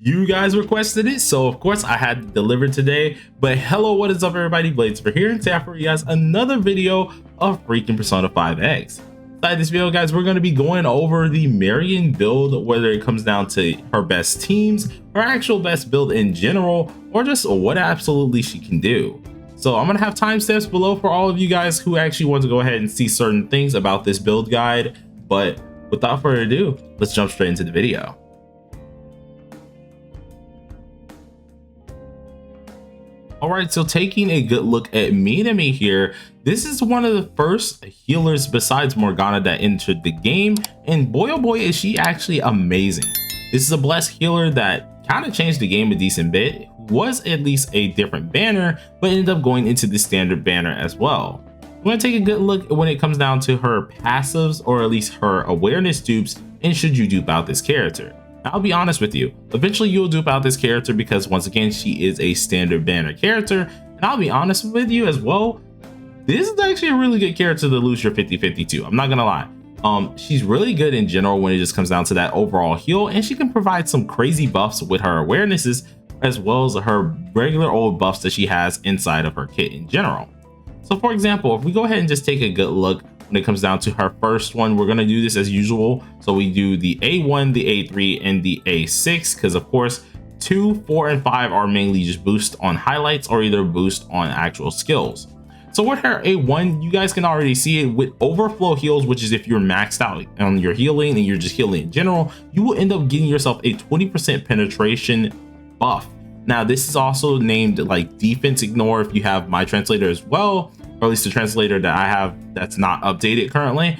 You guys requested it, so of course I had to deliver today. But hello, what is up everybody, Blades for here, and today I have for you guys another video of freaking Persona 5X. Inside this video, guys, we're going to be going over the Marian build, whether it comes down to her best teams, her actual best build in general, or just what absolutely she can do. So I'm going to have timestamps below for all of you guys who actually want to go ahead and see certain things about this build guide. But without further ado, let's jump straight into the video. Alright, so taking a good look at Minami here, this is one of the first healers besides Morgana that entered the game, and boy oh boy is she actually amazing. This is a blessed healer that kind of changed the game a decent bit, was at least a different banner, but ended up going into the standard banner as well. We're going to take a good look when it comes down to her passives, or at least her awareness dupes, and should you dupe out this character. I'll be honest with you, eventually you'll dupe out this character because once again she is a standard banner character, and I'll be honest with you as well, this is actually a really good character to lose your 50-50 to. I'm not gonna lie. She's really good in general when it just comes down to that overall heal, and she can provide some crazy buffs with her awarenesses as well as her regular old buffs that she has inside of her kit in general. So for example, if we go ahead and just take a good look when it comes down to her first one, we're going to do this as usual. So we do the A1, the A3, and the A6, because of course 2, 4, and 5 are mainly just boost on highlights or either boost on actual skills. So with her A1, you guys can already see it with overflow heals, which is if you're maxed out on your healing and you're just healing in general, you will end up getting yourself a 20% penetration buff. Now this is also named like defense ignore if you have my translator as well, or at least the translator that I have that's not updated currently.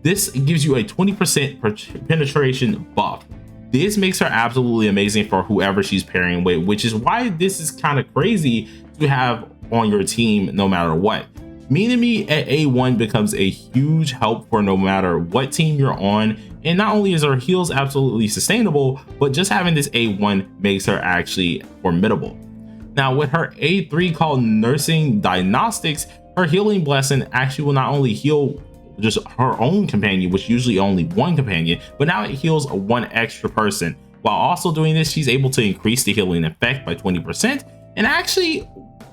This gives you a 20% penetration buff. This makes her absolutely amazing for whoever she's pairing with, which is why this is kind of crazy to have on your team no matter what. Minami at A1 becomes a huge help for no matter what team you're on, and not only is her heals absolutely sustainable, but just having this A1 makes her actually formidable. Now with her A3 called Nursing Diagnostics, her healing blessing actually will not only heal just her own companion, which usually only one companion, but now it heals one extra person. While also doing this, she's able to increase the healing effect by 20%, and actually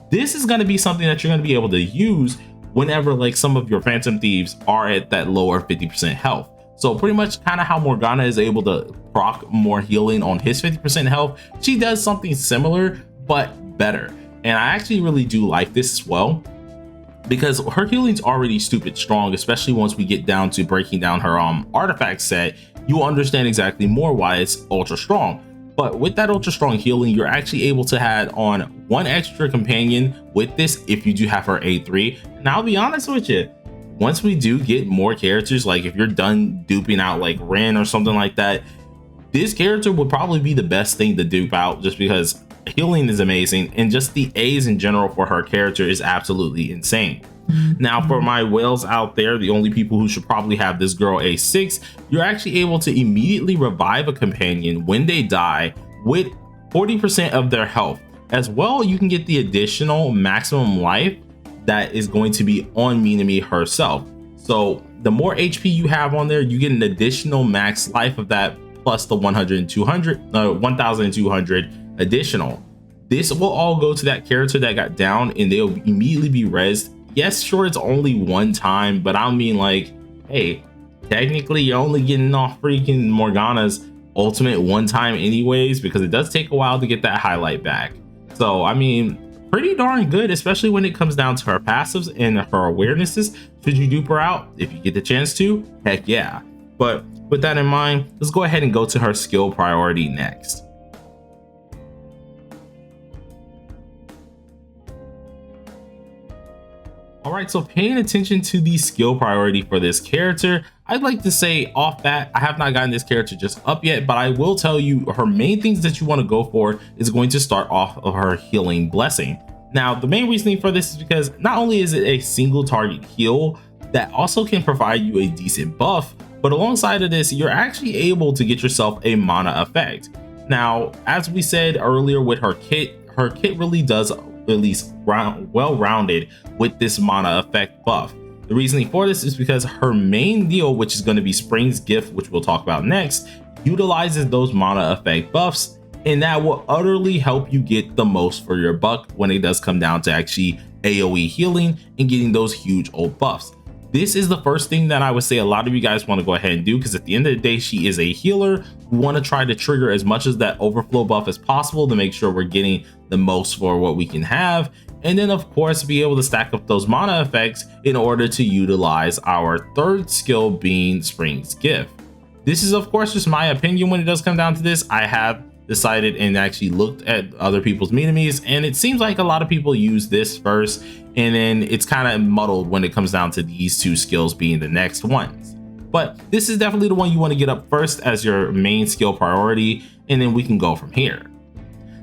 this is going to be something that you're going to be able to use whenever like some of your phantom thieves are at that lower 50% health. So pretty much kind of how Morgana is able to proc more healing on his 50% health, she does something similar but better. And I actually really do like this as well, because her healing's already stupid strong, especially once we get down to breaking down her artifact set. You will understand exactly more why it's ultra strong. But with that ultra strong healing, you're actually able to add on one extra companion with this if you do have her A3. And I'll be honest with you, once we do get more characters, like if you're done duping out like Ren or something like that, this character would probably be the best thing to dupe out, just because healing is amazing and just the A's in general for her character is absolutely insane. Now for my whales out there, the only people who should probably have this girl A6, you're actually able to immediately revive a companion when they die with 40% of their health. As well, you can get the additional maximum life that is going to be on Minami herself. So the more HP you have on there, you get an additional max life of that plus the 1200 additional. This will all go to that character that got down and they'll immediately be rezzed. Yes, sure, it's only one time, but I mean like, hey, technically you're only getting off freaking Morgana's ultimate one time anyways, because it does take a while to get that highlight back. So I mean, pretty darn good, especially when it comes down to her passives and her awarenesses. Should you dupe her out if you get the chance to? Heck yeah. But with that in mind, let's go ahead and go to her skill priority next. Alright, so paying attention to the skill priority for this character, I'd like to say off bat, I have not gotten this character just up yet, but I will tell you her main things that you want to go for is going to start off of her healing blessing. Now, the main reasoning for this is because not only is it a single target heal that also can provide you a decent buff, but alongside of this, you're actually able to get yourself a mana effect. Now, as we said earlier with her kit really does at least well-rounded with this mana effect buff. The reasoning for this is because her main deal, which is going to be Spring's Gift, which we'll talk about next, utilizes those mana effect buffs, and that will utterly help you get the most for your buck when it does come down to actually AoE healing and getting those huge old buffs. This is the first thing that I would say a lot of you guys want to go ahead and do, because at the end of the day, she is a healer. We want to try to trigger as much as that overflow buff as possible to make sure we're getting the most for what we can have. And then of course, be able to stack up those mana effects in order to utilize our third skill being Spring's Gift. This is of course just my opinion when it does come down to this. I have decided and actually looked at other people's enemies, and it seems like a lot of people use this first, and then it's kind of muddled when it comes down to these two skills being the next ones. But this is definitely the one you want to get up first as your main skill priority, and then we can go from here.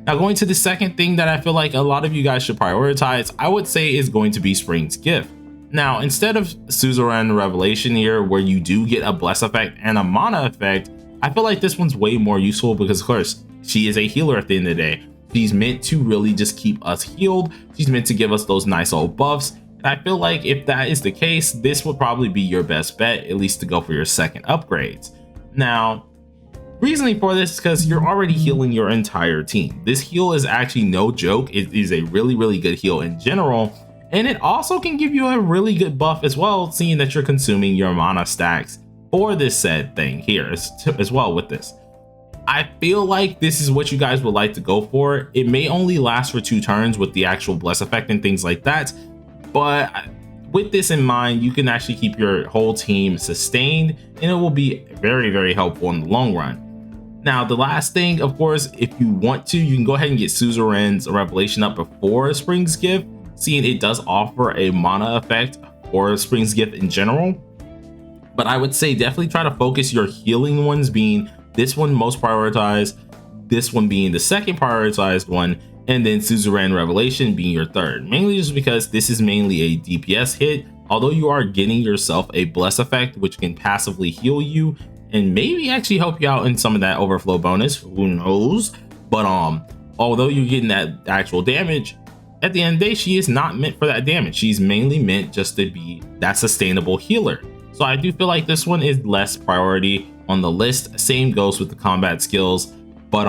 Now, going to the second thing that I feel like a lot of you guys should prioritize, I would say is going to be Spring's Gift. Now, instead of Suzerain Revelation here, where you do get a bless effect and a mana effect, I feel like this one's way more useful because of course, she is a healer at the end of the day. She's meant to really just keep us healed. She's meant to give us those nice old buffs. And I feel like if that is the case, this would probably be your best bet, at least to go for your second upgrades. Now, reasoning for this is because you're already healing your entire team. This heal is actually no joke. It is a really, really good heal in general. And it also can give you a really good buff as well, seeing that you're consuming your mana stacks for this said thing here as well with this. I feel like this is what you guys would like to go for. It may only last for 2 turns with the actual bless effect and things like that, but with this in mind, you can actually keep your whole team sustained, and it will be very, very helpful in the long run. Now, the last thing, of course, if you want to, you can go ahead and get Suzerain's Revelation up before Spring's Gift, seeing it does offer a mana effect for Spring's Gift in general. But I would say definitely try to focus your healing ones, being this one most prioritized, this one being the second prioritized one, and then Suzerain Revelation being your third. Mainly just because this is mainly a DPS hit, although you are getting yourself a bless effect, which can passively heal you and maybe actually help you out in some of that overflow bonus, who knows. But although you're getting that actual damage, at the end of the day, she is not meant for that damage. She's mainly meant just to be that sustainable healer. So I do feel like this one is less priority on the list. Same goes with the combat skills, but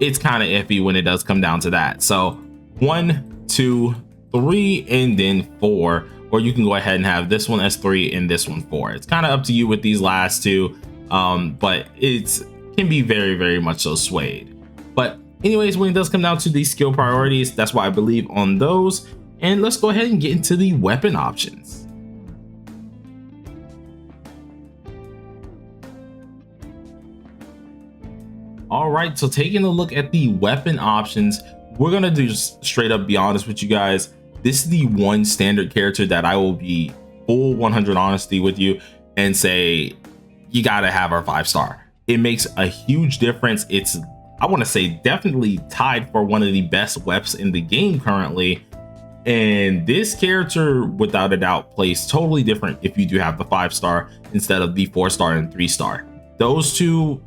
it's kind of iffy when it does come down to that. So 1, 2, 3, and then 4, or you can go ahead and have this one as 3 and this one 4. It's kind of up to you with these last two, but it can be very, very much so swayed. But anyways, when it does come down to these skill priorities, that's why I believe on those. And let's go ahead and get into the weapon options. All right, so taking a look at the weapon options, we're gonna do just straight up be honest with you guys. This is the one standard character that I will be full 100 honesty with you and say you gotta have our 5-star. It makes a huge difference. It's, I want to say, definitely tied for one of the best weapons in the game currently. And this character, without a doubt, plays totally different if you do have the 5-star instead of the 4-star and 3-star. Those two,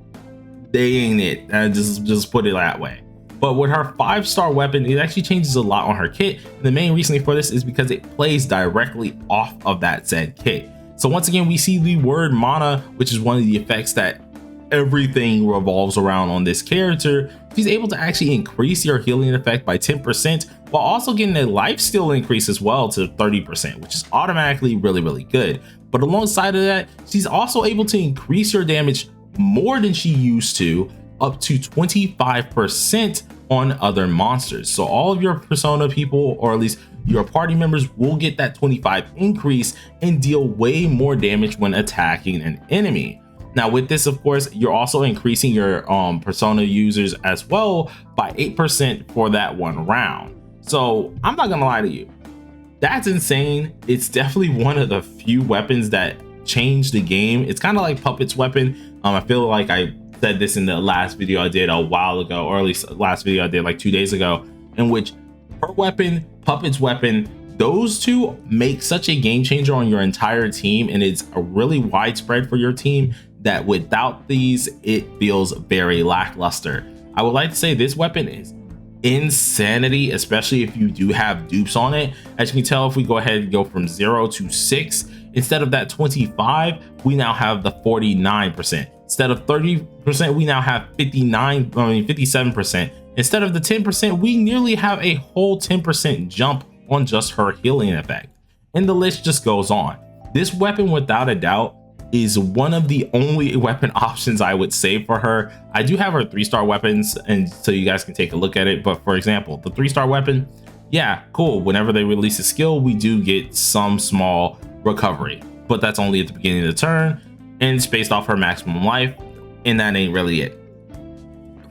they ain't it. Just put it that way. But with her 5-star weapon, it actually changes a lot on her kit. And the main reason for this is because it plays directly off of that said kit. So once again, we see the word mana, which is one of the effects that everything revolves around on this character. She's able to actually increase your healing effect by 10%, while also getting a lifesteal increase as well to 30%, which is automatically really, really good. But alongside of that, she's also able to increase your damage more than she used to, up to 25% on other monsters. So all of your persona people, or at least your party members, will get that 25 increase and deal way more damage when attacking an enemy. Now with this, of course, you're also increasing your persona users as well by 8% for that one round. So I'm not gonna lie to you, that's insane. It's definitely one of the few weapons that changed the game. It's kind of like Puppet's weapon. I feel like I said this in the last video I did a while ago, or at least last video I did like 2 days ago, in which her weapon, Puppet's weapon, those two make such a game changer on your entire team, and it's a really widespread for your team that without these, it feels very lackluster. I would like to say this weapon is insanity, especially if you do have dupes on it. As you can tell, if we go ahead and go from 0 to 6, instead of that 25, we now have the 49%. Instead of 30%, we now have 57%. Instead of the 10%, we nearly have a whole 10% jump on just her healing effect. And the list just goes on. This weapon, without a doubt, is one of the only weapon options I would say for her. I do have her 3-star weapons, and so you guys can take a look at it. But for example, the 3-star weapon, yeah, cool. Whenever they release a skill, we do get some small recovery, but that's only at the beginning of the turn, and it's based off her maximum life, and that ain't really it.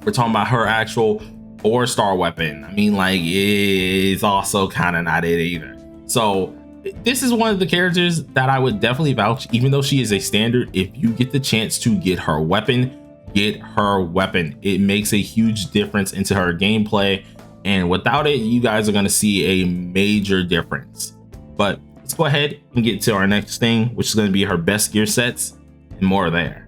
We're talking about her actual 4-star weapon. I mean, like, it's also kind of not it either. So this is one of the characters that I would definitely vouch, even though she is a standard. If you get the chance to get her weapon, get her weapon. It makes a huge difference into her gameplay, and without it, you guys are going to see a major difference. But let's go ahead and get to our next thing, which is going to be her best gear sets and more there.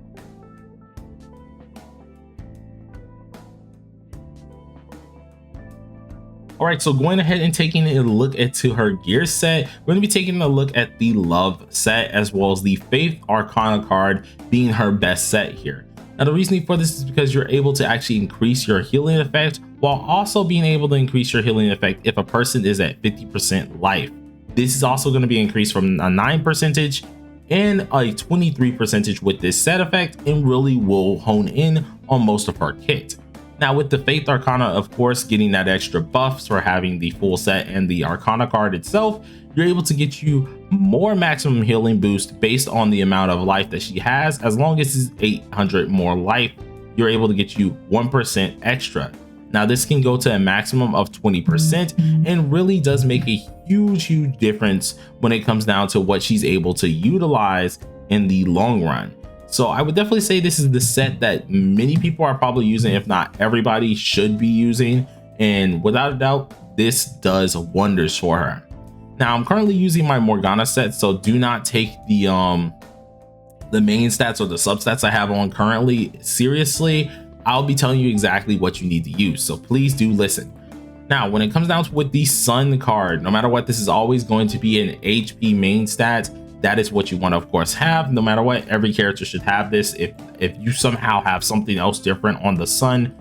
All right, so going ahead and taking a look into her gear set, we're going to be taking a look at the Love set, as well as the Faith Arcana card being her best set here. Now, the reasoning for this is because you're able to actually increase your healing effect while also being able to increase your healing effect if a person is at 50% life. This is also going to be increased from a 9% and a 23% with this set effect, and really will hone in on most of her kit. Now, with the Faith Arcana, of course, getting that extra buffs for having the full set and the Arcana card itself, you're able to get you more maximum healing boost based on the amount of life that she has. As long as it's 800 more life, you're able to get you 1% extra. Now, this can go to a maximum of 20% and really does make a huge difference when it comes down to what she's able to utilize in the long run. So I would definitely say this is the set that many people are probably using, if not everybody should be using. And without a doubt, this does wonders for her. Now, I'm currently using my Morgana set, so do not take the main stats or the substats I have on currently seriously. I'll be telling you exactly what you need to use, so please do listen. Now, when it comes down to with the Sun card, no matter what, this is always going to be an HP main stat. That is what you want to, of course, have. No matter what, every character should have this. If you somehow have something else different on the Sun,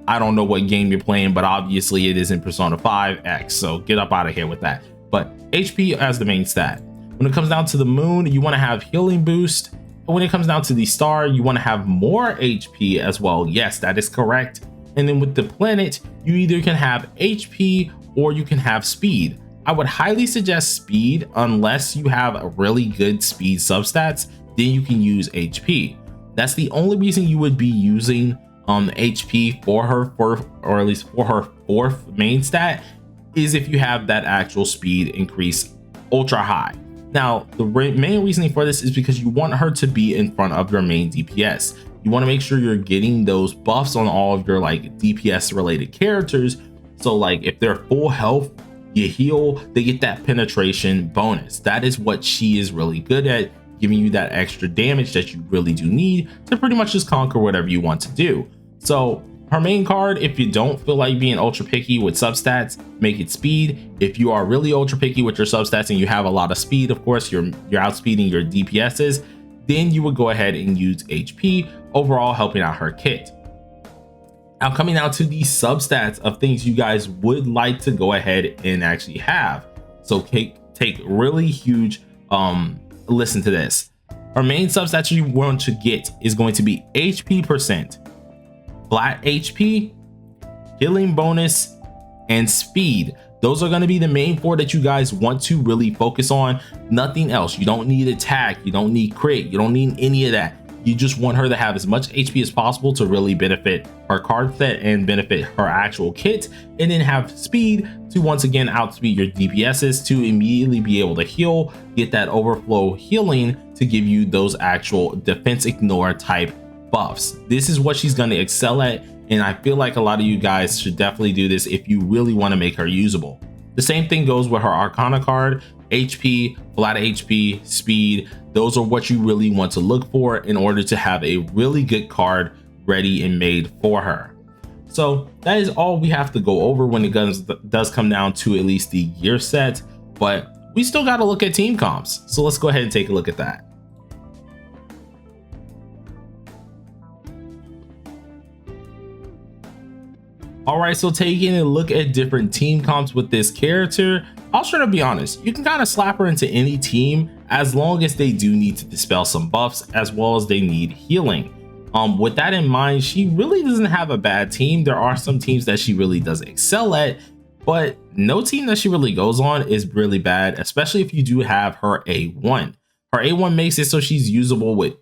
I don't know what game you're playing, but obviously it is in Persona 5 X, so get up out of here with that. But HP as the main stat. When it comes down to the Moon, you want to have healing boost. When it comes down to the Star, you want to have more HP as well. Yes, that is correct. And then with the Planet, you either can have HP or you can have speed. I would highly suggest speed unless you have a really good speed substats, then you can use HP. That's the only reason you would be using HP for her or at least for her 4th main stat, is if you have that actual speed increase ultra high. Now, the main reasoning for this is because you want her to be in front of your main DPS. You want to make sure you're getting those buffs on all of your like DPS related characters. So like if they're full health, you heal, they get that penetration bonus. That is what she is really good at, giving you that extra damage that you really do need to pretty much just conquer whatever you want to do. So her main card, if you don't feel like being ultra picky with substats, make it speed. If you are really ultra picky with your substats and you have a lot of speed, of course, you're outspeeding your DPSs, then you would go ahead and use HP, overall helping out her kit. Now, coming out to the substats of things you guys would like to go ahead and actually have. So take really huge listen to this. Our main substats you want to get is going to be HP percent, flat HP, healing bonus, and speed. Those are going to be the main 4 that you guys want to really focus on. Nothing else. You don't need attack, you don't need crit, you don't need any of that. You just want her to have as much HP as possible to really benefit her card set and benefit her actual kit, and then have speed to once again outspeed your DPSs to immediately be able to heal, get that overflow healing to give you those actual defense ignore type buffs. This is what she's going to excel at, and I feel like a lot of you guys should definitely do this if you really want to make her usable. The same thing goes with her Arcana card. HP, flat HP, speed, those are what you really want to look for in order to have a really good card ready and made for her. So that is all we have to go over when it does come down to at least the gear set, but we still got to look at team comps. So let's go ahead and take a look at that. All right, so taking a look at different team comps with this character, I'll try to be honest, you can kind of slap her into any team as long as they do need to dispel some buffs as well as they need healing. With that in mind, she really doesn't have a bad team. There are some teams that she really does excel at, but no team that she really goes on is really bad, especially if you do have her A1. Her A1 makes it so she's usable with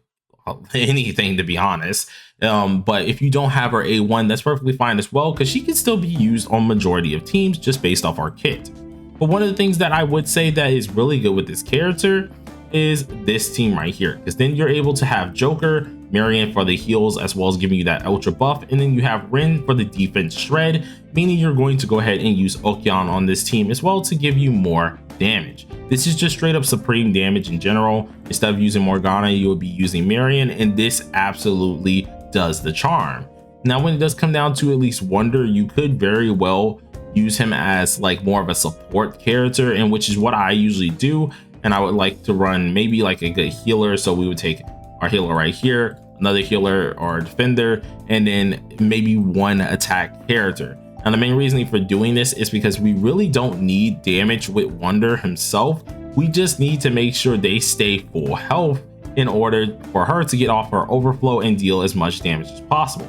anything, to be honest. But if you don't have her A1, that's perfectly fine as well, because she can still be used on majority of teams just based off our kit. But one of the things that I would say that is really good with this character is this team right here, because then you're able to have Joker, Marian for the heals as well as giving you that ultra buff, and then you have Rin for the defense shred, meaning you're going to go ahead and use Okyan on this team as well to give you more damage. This is just straight up supreme damage in general. Instead of using Morgana, you will be using Marian, and this absolutely does the charm. Now when it does come down to at least Wonder, you could very well use him as like more of a support character, and which is what I usually do. And I would like to run maybe like a good healer, so we would take our healer right here, another healer or defender, and then maybe one attack character. And the main reasoning for doing this is because we really don't need damage with Wonder himself. We just need to make sure they stay full health in order for her to get off her overflow and deal as much damage as possible.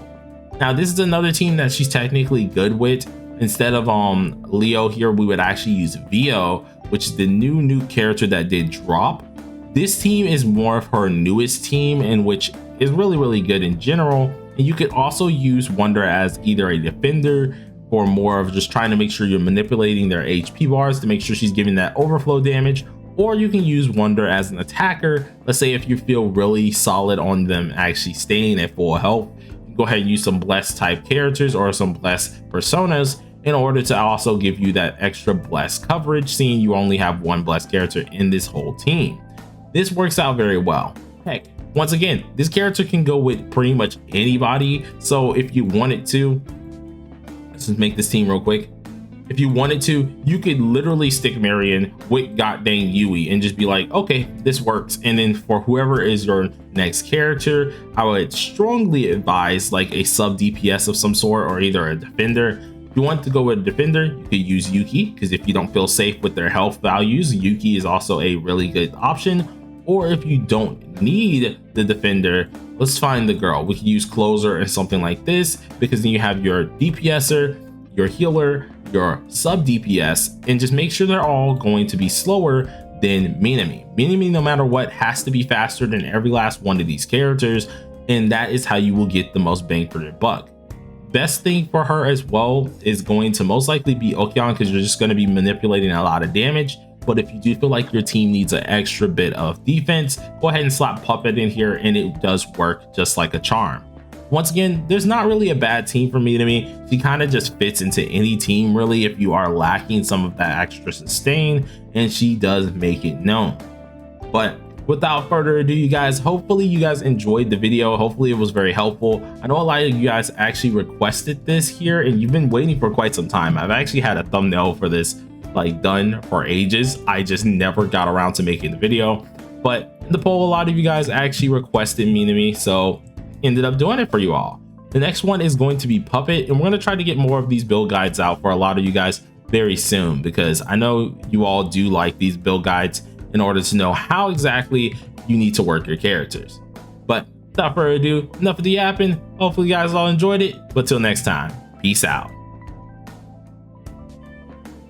Now this is another team that she's technically good with. Instead of Leo here, we would actually use Vio, which is the new character that did drop. This team is more of her newest team, and which is really good in general. And you could also use Wonder as either a defender or more of just trying to make sure you're manipulating their HP bars to make sure she's giving that overflow damage, or you can use Wonder as an attacker. Let's say if you feel really solid on them actually staying at full health, go ahead and use some blessed type characters or some blessed personas in order to also give you that extra blessed coverage, seeing you only have one blessed character in this whole team. This works out very well. Heck, once again, this character can go with pretty much anybody. So if you wanted to, let's just make this team real quick. If you wanted to, you could literally stick Marian with goddamn Yui and just be like, okay, this works. And then for whoever is your next character, I would strongly advise like a sub DPS of some sort, or either a defender. If you want to go with a defender, you could use Yuki, because if you don't feel safe with their health values, Yuki is also a really good option. Or if you don't need the defender, let's find the girl. We can use Closer and something like this, because then you have your DPSer, your healer, your sub DPS, and just make sure they're all going to be slower than Minami. Minami, no matter what, has to be faster than every last one of these characters, and that is how you will get the most bang for your buck. Best thing for her as well is going to most likely be Okyan, because you're just going to be manipulating a lot of damage. But if you do feel like your team needs an extra bit of defense, go ahead and slap Puppet in here, and it does work just like a charm. Once again, there's not really a bad team for Minami. She kind of just fits into any team really if you are lacking some of that extra sustain, and she does make it known. But without further ado, you guys, hopefully you guys enjoyed the video. Hopefully it was very helpful. I know a lot of you guys actually requested this here, and you've been waiting for quite some time. I've actually had a thumbnail for this like done for ages. I just never got around to making the video, but in the poll, a lot of you guys actually requested Minami, so ended up doing it for you all. The next one is going to be Puppet, and we're going to try to get more of these build guides out for a lot of you guys very soon, because I know you all do like these build guides in order to know how exactly you need to work your characters. But without further ado, enough of the yapping. Hopefully you guys all enjoyed it, but till next time, peace out.